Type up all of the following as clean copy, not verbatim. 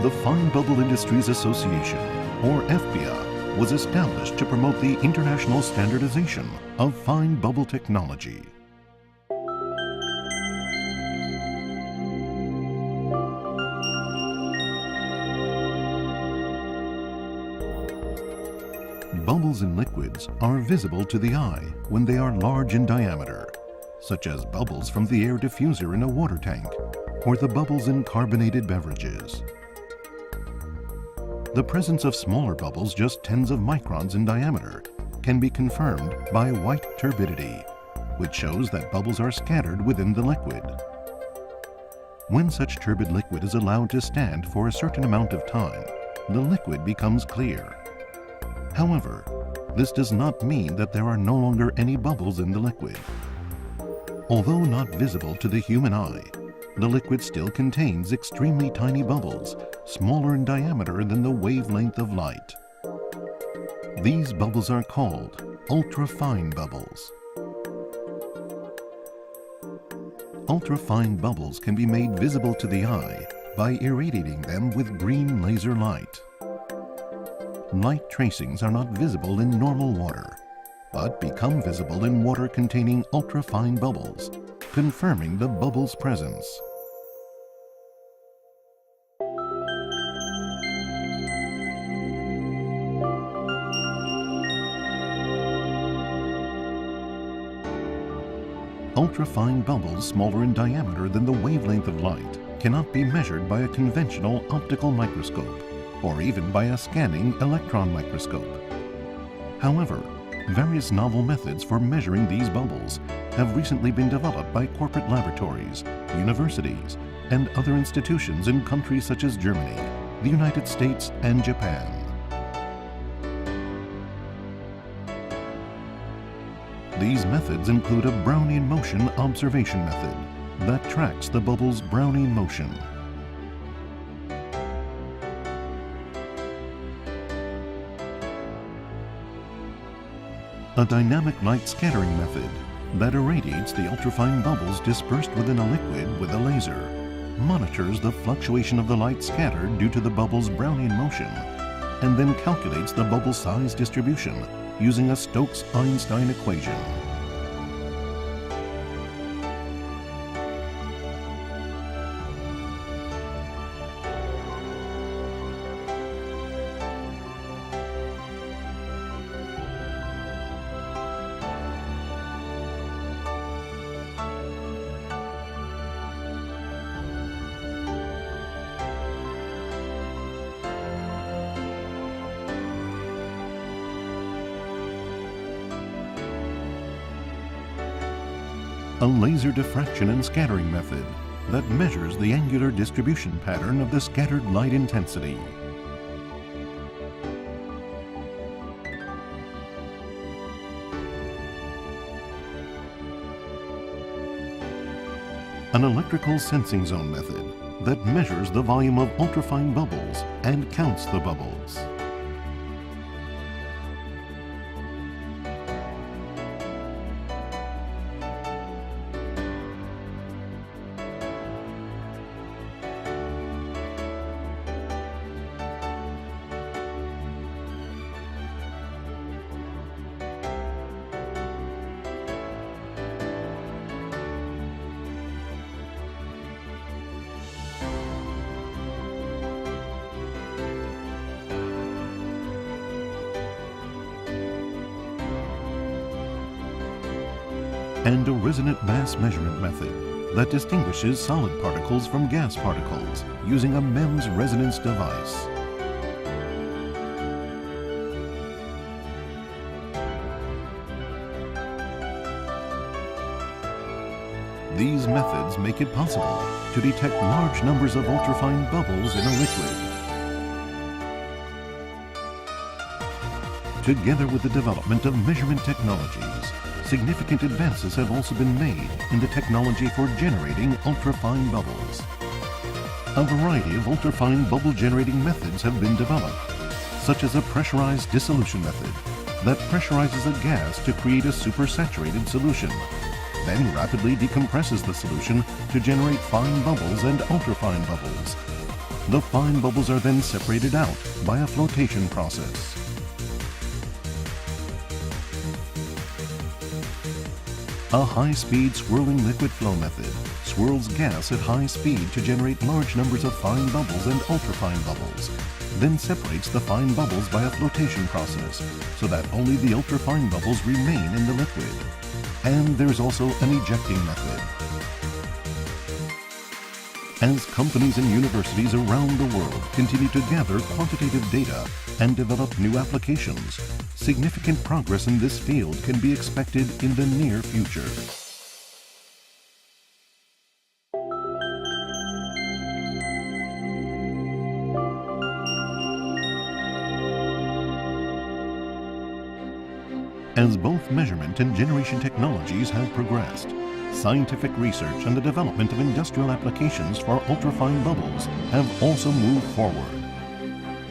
The Fine Bubble Industries Association, or FBIA, was established to promote the international standardization of fine bubble technology. Bubbles in liquids are visible to the eye when they are large in diameter, such as bubbles from the air diffuser in a water tank, or the bubbles in carbonated beverages. The presence of smaller bubbles just tens of microns in diameter can be confirmed by white turbidity, which shows that bubbles are scattered within the liquid. When such turbid liquid is allowed to stand for a certain amount of time, the liquid becomes clear. However, this does not mean that there are no longer any bubbles in the liquid. Although not visible to the human eye, the liquid still contains extremely tiny bubbles, smaller in diameter than the wavelength of light. These bubbles are called ultrafine bubbles. Ultrafine bubbles can be made visible to the eye by irradiating them with green laser light. Light tracings are not visible in normal water, but become visible in water containing ultrafine bubbles, confirming the bubble's presence. Ultrafine bubbles smaller in diameter than the wavelength of light cannot be measured by a conventional optical microscope or even by a scanning electron microscope. However, various novel methods for measuring these bubbles have recently been developed by corporate laboratories, universities, and other institutions in countries such as Germany, the United States, and Japan. These methods include a Brownian motion observation method that tracks the bubble's Brownian motion. A dynamic light scattering method that irradiates the ultrafine bubbles dispersed within a liquid with a laser, monitors the fluctuation of the light scattered due to the bubble's Brownian motion, and then calculates the bubble size distribution using a Stokes-Einstein equation. A laser diffraction and scattering method that measures the angular distribution pattern of the scattered light intensity. An electrical sensing zone method that measures the volume of ultrafine bubbles and counts the bubbles. And a resonant mass measurement method that distinguishes solid particles from gas particles using a MEMS resonance device. These methods make it possible to detect large numbers of ultrafine bubbles in a liquid. Together with the development of measurement technologies, significant advances have also been made in the technology for generating ultrafine bubbles. A variety of ultrafine bubble generating methods have been developed, such as a pressurized dissolution method that pressurizes a gas to create a supersaturated solution, then rapidly decompresses the solution to generate fine bubbles and ultrafine bubbles. The fine bubbles are then separated out by a flotation process. A high-speed swirling liquid flow method swirls gas at high speed to generate large numbers of fine bubbles and ultrafine bubbles, then separates the fine bubbles by a flotation process so that only the ultrafine bubbles remain in the liquid. And there's also an ejecting method. As companies and universities around the world continue to gather quantitative data and develop new applications, significant progress in this field can be expected in the near future. As both measurement and generation technologies have progressed, scientific research and the development of industrial applications for ultrafine bubbles have also moved forward.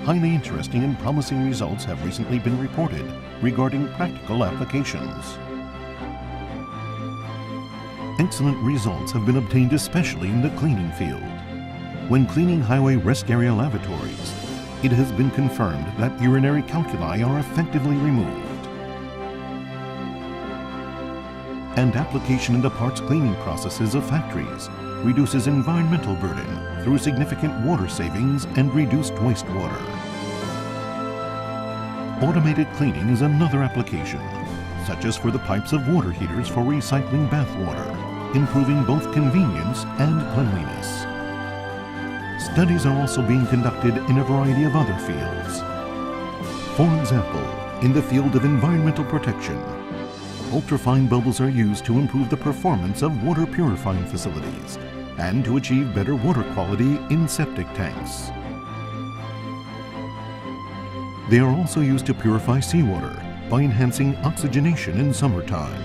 Highly interesting and promising results have recently been reported regarding practical applications. Excellent results have been obtained especially in the cleaning field. When cleaning highway rest area lavatories, it has been confirmed that urinary calculi are effectively removed. And application in the parts cleaning processes of factories reduces environmental burden through significant water savings and reduced wastewater. Automated cleaning is another application, such as for the pipes of water heaters for recycling bath water, improving both convenience and cleanliness. Studies are also being conducted in a variety of other fields. For example, in the field of environmental protection, ultrafine bubbles are used to improve the performance of water purifying facilities and to achieve better water quality in septic tanks. They are also used to purify seawater by enhancing oxygenation in summertime.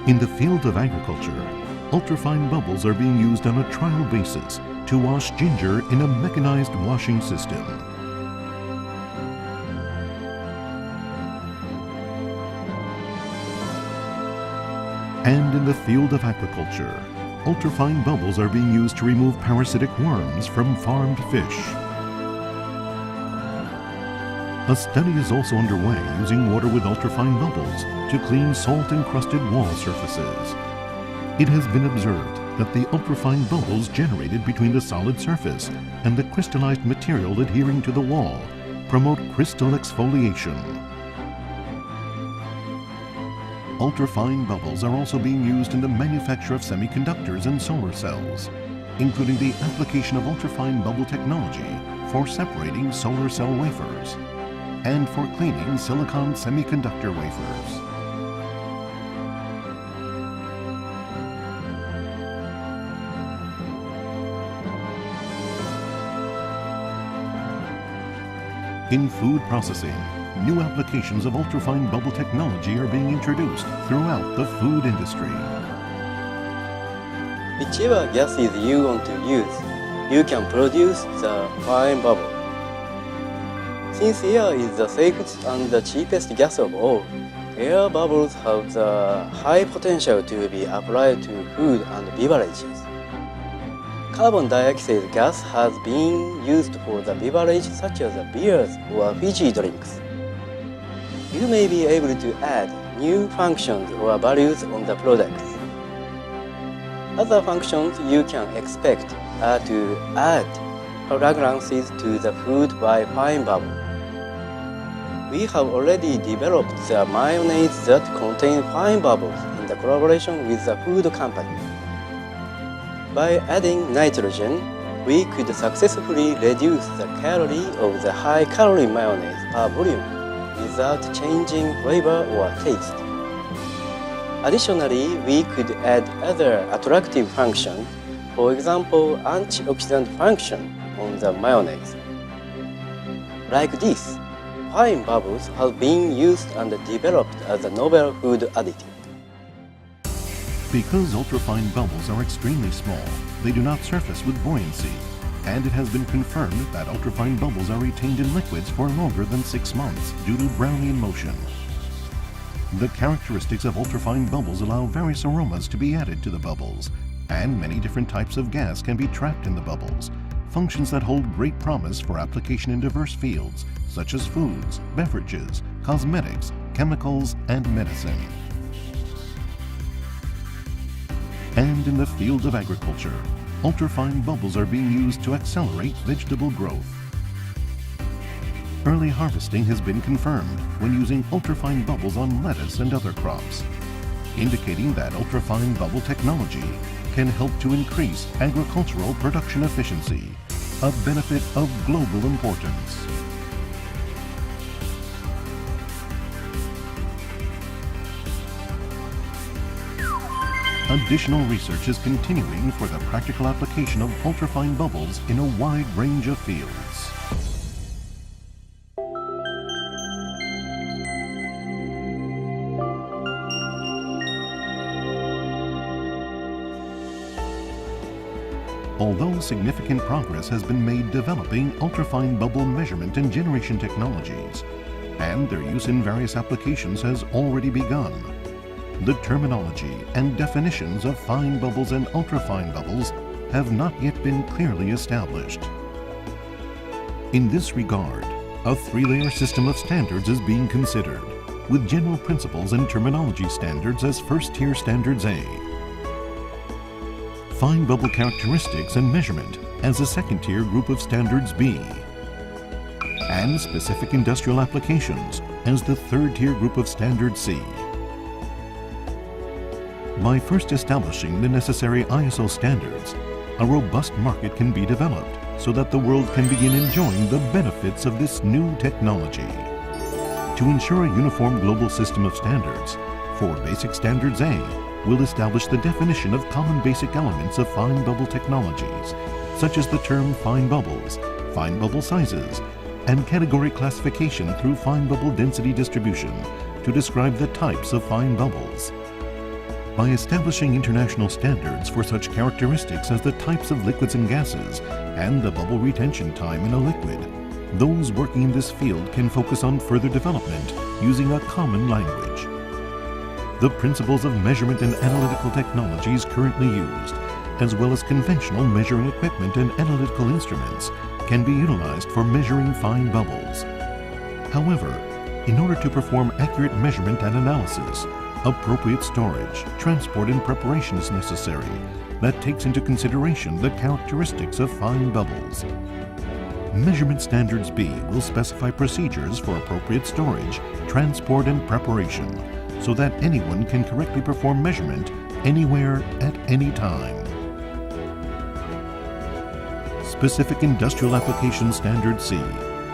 In the field of agriculture, ultrafine bubbles are being used on a trial basis to wash ginger in a mechanized washing system. And in the field of aquaculture, ultrafine bubbles are being used to remove parasitic worms from farmed fish. A study is also underway using water with ultrafine bubbles to clean salt-encrusted wall surfaces. It has been observed that the ultrafine bubbles generated between the solid surface and the crystallized material adhering to the wall promote crystal exfoliation. Ultrafine bubbles are also being used in the manufacture of semiconductors and solar cells, including the application of ultrafine bubble technology for separating solar cell wafers and for cleaning silicon semiconductor wafers. In food processing, new applications of ultrafine bubble technology are being introduced throughout the food industry. Whichever gases you want to use, you can produce the fine bubble. Since air is the safest and the cheapest gas of all, air bubbles have the high potential to be applied to food and beverages. Carbon dioxide gas has been used for the beverages such as beers or fizzy drinks. You may be able to add new functions or values on the products. Other functions you can expect are to add fragrances to the food by fine bubble. We have already developed the mayonnaise that contain fine bubbles in the collaboration with the food company. By adding nitrogen, we could successfully reduce the calorie of the high-calorie mayonnaise per volume without changing flavor or taste. Additionally, we could add other attractive functions, for example, antioxidant function on the mayonnaise. Like this, fine bubbles have been used and developed as a novel food additive. Because ultrafine bubbles are extremely small, they do not surface with buoyancy, and it has been confirmed that ultrafine bubbles are retained in liquids for longer than 6 months due to Brownian motion. The characteristics of ultrafine bubbles allow various aromas to be added to the bubbles, and many different types of gas can be trapped in the bubbles, functions that hold great promise for application in diverse fields such as foods, beverages, cosmetics, chemicals, and medicine. And in the field of agriculture, ultrafine bubbles are being used to accelerate vegetable growth. Early harvesting has been confirmed when using ultrafine bubbles on lettuce and other crops, indicating that ultrafine bubble technology can help to increase agricultural production efficiency, a benefit of global importance. Additional research is continuing for the practical application of ultrafine bubbles in a wide range of fields. Although significant progress has been made developing ultrafine bubble measurement and generation technologies, and their use in various applications has already begun, the terminology and definitions of fine bubbles and ultrafine bubbles have not yet been clearly established. In this regard, a three-layer system of standards is being considered, with general principles and terminology standards as first-tier standards A, fine bubble characteristics and measurement as a second-tier group of standards B, and specific industrial applications as the third-tier group of standards C. By first establishing the necessary ISO standards, a robust market can be developed so that the world can begin enjoying the benefits of this new technology. To ensure a uniform global system of standards, for Basic Standards A will establish the definition of common basic elements of fine bubble technologies, such as the term fine bubbles, fine bubble sizes, and category classification through fine bubble density distribution to describe the types of fine bubbles. By establishing international standards for such characteristics as the types of liquids and gases and the bubble retention time in a liquid, those working in this field can focus on further development using a common language. The principles of measurement and analytical technologies currently used, as well as conventional measuring equipment and analytical instruments, can be utilized for measuring fine bubbles. However, in order to perform accurate measurement and analysis, appropriate storage, transport, and preparation is necessary that takes into consideration the characteristics of fine bubbles. Measurement Standards B will specify procedures for appropriate storage, transport, and preparation so that anyone can correctly perform measurement anywhere at any time. Specific Industrial Application Standard C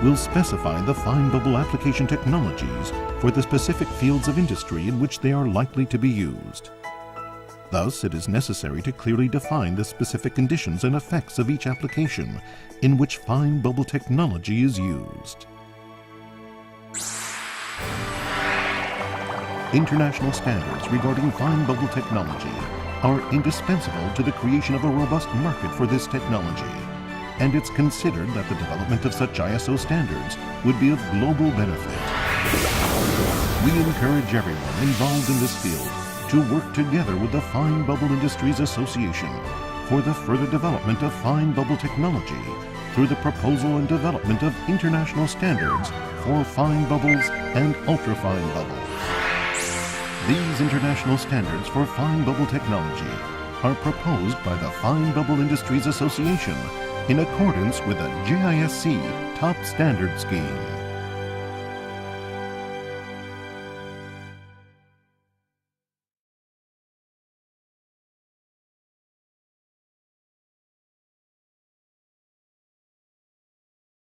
will specify the fine bubble application technologies for the specific fields of industry in which they are likely to be used. Thus, it is necessary to clearly define the specific conditions and effects of each application in which fine bubble technology is used. International standards regarding fine bubble technology are indispensable to the creation of a robust market for this technology, and it's considered that the development of such ISO standards would be of global benefit. We encourage everyone involved in this field to work together with the Fine Bubble Industries Association for the further development of fine bubble technology through the proposal and development of international standards for fine bubbles and ultrafine bubbles. These international standards for fine bubble technology are proposed by the Fine Bubble Industries Association in accordance with the JISC Top Standard Scheme.